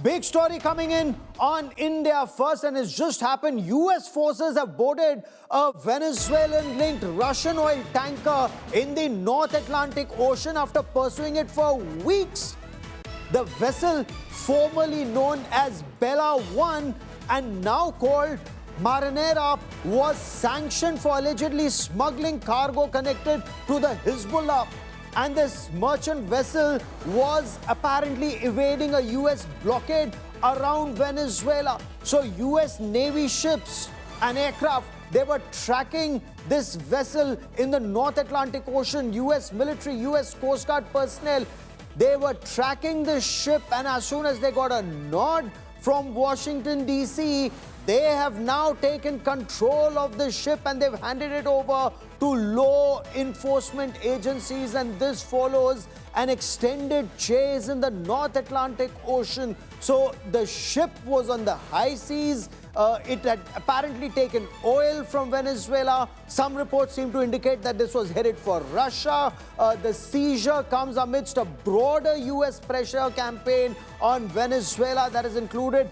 Big story coming in on India first, and it's just happened. US forces have boarded a Venezuelan-linked Russian oil tanker in the North Atlantic Ocean after pursuing it for weeks. The vessel, formerly known as Bella 1 and now called Marinera, was sanctioned for allegedly smuggling cargo connected to the Hezbollah. And this merchant vessel was apparently evading a US blockade around Venezuela. So US Navy ships and aircraft, they were tracking this vessel in the North Atlantic Ocean. US military, US Coast Guard personnel, they were tracking this ship, and as soon as they got a nod from Washington, D.C., they have now taken control of the ship and they've handed it over to law enforcement agencies, and this follows an extended chase in the North Atlantic Ocean. So the ship was on the high seas. It had apparently taken oil from Venezuela. Some reports seem to indicate that this was headed for Russia. The seizure comes amidst a broader US pressure campaign on Venezuela that has included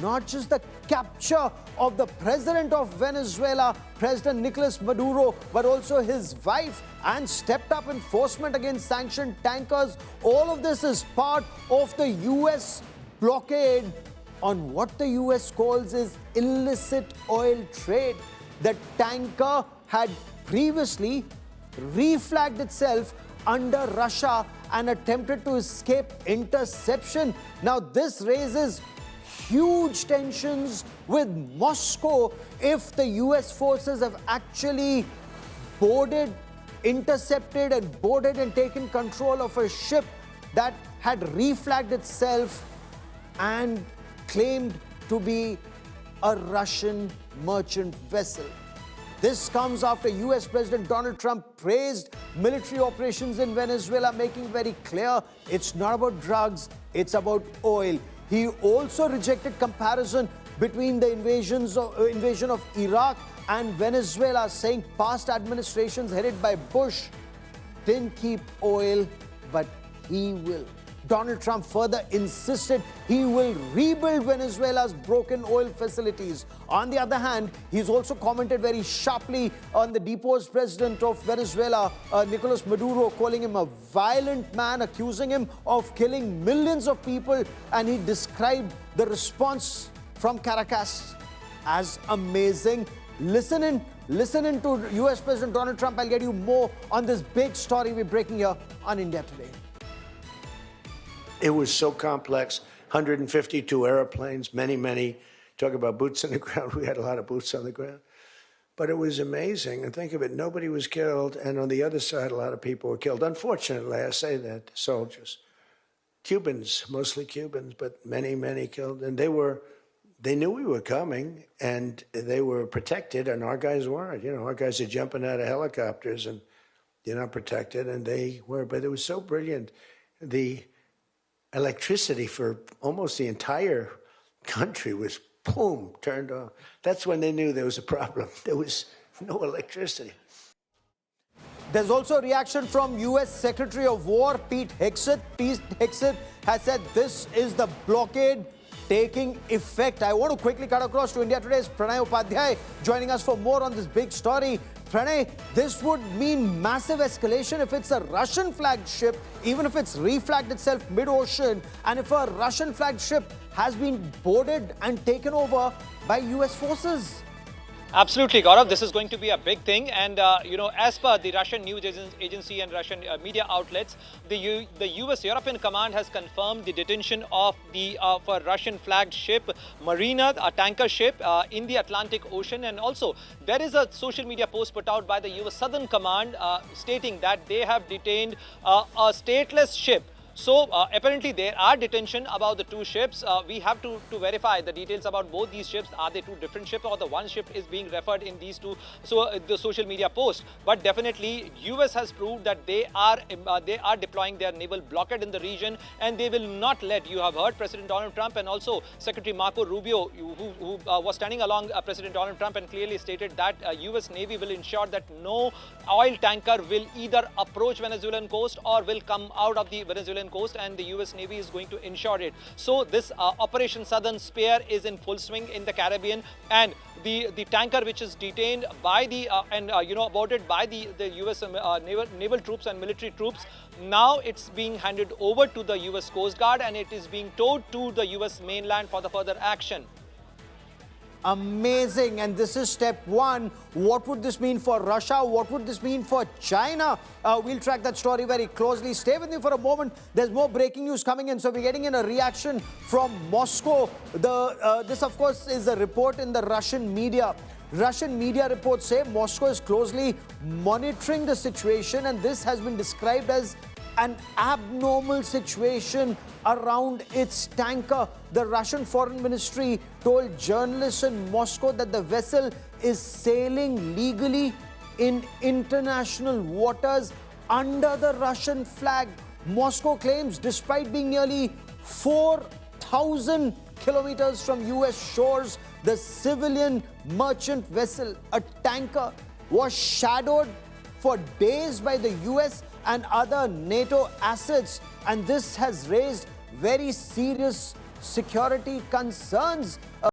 not just the capture of the president of Venezuela, President Nicolas Maduro, but also his wife, and stepped up enforcement against sanctioned tankers. All of this is part of the US blockade on what the US calls is illicit oil trade. The tanker had previously reflagged itself under Russia and attempted to escape interception. Now this raises huge tensions with Moscow if the US forces have actually boarded, intercepted and taken control of a ship that had reflagged itself and claimed to be a Russian merchant vessel. This comes after US President Donald Trump praised military operations in Venezuela, making very clear it's not about drugs, it's about oil. He also rejected comparison between the invasion of Iraq and Venezuela, saying past administrations headed by Bush didn't keep oil, but he will. Donald Trump further insisted he will rebuild Venezuela's broken oil facilities. On the other hand, he's also commented very sharply on the deposed president of Venezuela, Nicolas Maduro, calling him a violent man, accusing him of killing millions of people, and he described the response from Caracas as amazing. Listen in to US President Donald Trump. I'll get you more on this big story we're breaking here on India Today. It was so complex, 152 airplanes, many. Talk about boots on the ground. We had a lot of boots on the ground. But it was amazing. And think of it, nobody was killed. And on the other side, a lot of people were killed. Unfortunately, I say that, soldiers. Cubans, mostly Cubans, but many killed. And they knew we were coming, and they were protected, and our guys weren't. You know, our guys are jumping out of helicopters, and you're not protected, and they were. But it was so brilliant. The electricity for almost the entire country was, boom, turned off. That's when they knew there was a problem. There was no electricity. There's also a reaction from US Secretary of War Pete Hegseth. Pete Hegseth has said this is the blockade taking effect. I want to quickly cut across to India Today's Pranay Upadhyay joining us for more on this big story. Pranay, this would mean massive escalation if it's a Russian-flagged ship, even if it's reflagged itself mid-ocean, and if a Russian-flagged ship has been boarded and taken over by US forces. Absolutely, Gaurav. This is going to be a big thing. And, as per the Russian news agency and Russian media outlets, the US European Command has confirmed the detention of a Russian-flagged ship, Marinera, a tanker ship in the Atlantic Ocean. And also, there is a social media post put out by the US Southern Command stating that they have detained a stateless ship. So apparently there are detention about the two ships. We have to verify the details about both these ships. Are they two different ships, or the one ship is being referred in these two? So the social media post. But definitely US has proved that they are deploying their naval blockade in the region, and they will not let. You have heard President Donald Trump and also Secretary Marco Rubio, who was standing along President Donald Trump, and clearly stated that US Navy will ensure that no oil tanker will either approach Venezuelan coast or will come out of the Venezuelan Russian coast, and the US Navy is going to ensure it. So this Operation Southern Spear is in full swing in the Caribbean, and the tanker which is detained by the aborted by the US naval troops and military troops, now it's being handed over to the US Coast Guard, and it is being towed to the US mainland for the further action. Amazing. And this is step one. What would this mean for Russia? What would this mean for China? We'll track that story very closely. Stay with me for a moment. There's more breaking news coming in. So we're getting in a reaction from Moscow. This, of course, is a report in the Russian media. Russian media reports say Moscow is closely monitoring the situation, and this has been described as an abnormal situation around its tanker. The Russian Foreign Ministry told journalists in Moscow that the vessel is sailing legally in international waters under the Russian flag. Moscow claims, despite being nearly 4,000 kilometers from US shores, the civilian merchant vessel, a tanker, was shadowed for days by the US and other NATO assets, and this has raised very serious security concerns.